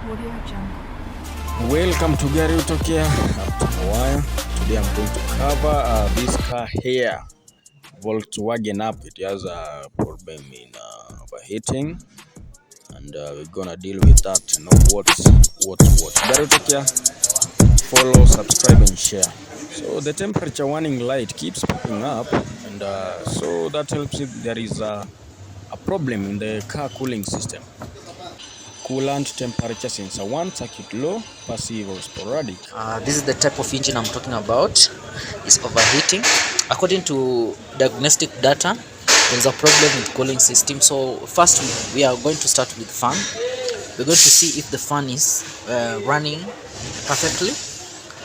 Welcome to Gariautocare. After a while, today I'm going to cover this car here, Volkswagen Up. It has a problem in overheating, and we're gonna deal with that. You know what? Gariautocare. Follow, subscribe, and share. So the temperature warning light keeps popping up, and so that helps if there is a problem in the car cooling system. Coolant temperature sensor 1 circuit low, passive or sporadic. This is the type of engine I'm talking about. It's overheating. According to diagnostic data, there's a problem with cooling system. So first we are going to start with fan. We're going to see if the fan is running perfectly.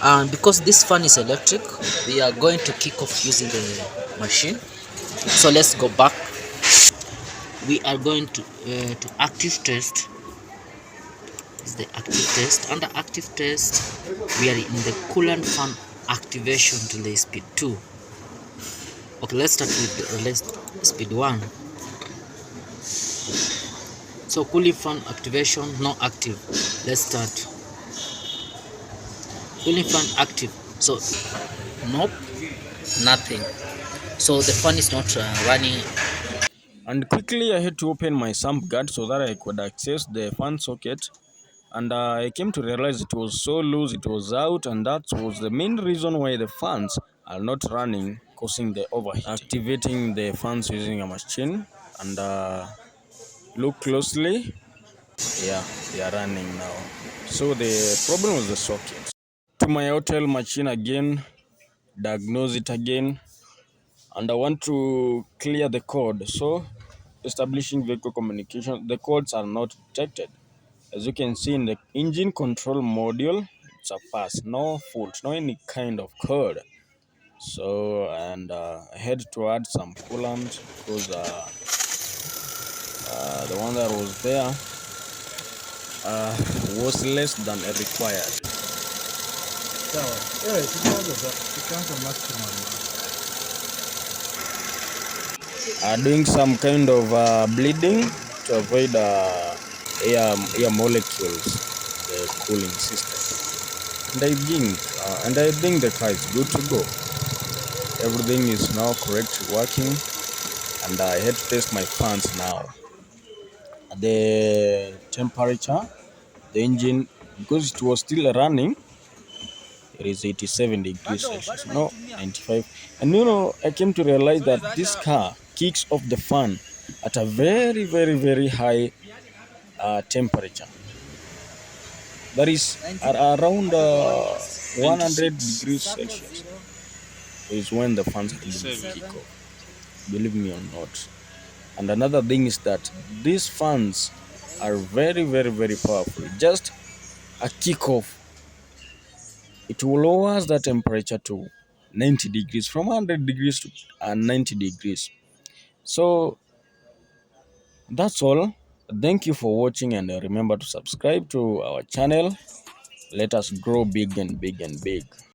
And because this fan is electric, we are going to kick off using the machine. So let's go back. We are going to active test. Is the active test. Under active test, we are in the coolant fan activation to the speed 2. Okay, let's start with the release speed 1. So cooling fan activation not active. Let's start. Cooling fan active. So nope, nothing. So the fan is not running. And quickly I had to open my sump guard so that I could access the fan socket. And I came to realize it was so loose, it was out, and that was the main reason why the fans are not running, causing the overheating. Activating the fans using a machine, and look closely. Yeah, they are running now. So the problem was the socket. To my hotel machine again, diagnose it again, and I want to clear the code. So establishing vehicle communication, the codes are not detected. As you can see in the engine control module, it's a pass, no fault, no any kind of code. So, and I had to add some coolant because the one that was there was less than required. Doing some kind of bleeding to avoid air molecules, the cooling system. And I think the car is good to go. Everything is now correctly working, and I had to test my fans now. The temperature, the engine, because it was still running, it is 87 degrees Celsius, no 95. And I came to realize that this car kicks off the fan at a very, very, very high temperature. That is around 100 degrees Celsius is when the fans really kick off. Believe me or not. And another thing is that these fans are very, very, very powerful. Just a kickoff, it will lower the temperature to 90 degrees, from 100 degrees to 90 degrees. So that's all. Thank you for watching, and remember to subscribe to our channel. Let us grow big and big and big.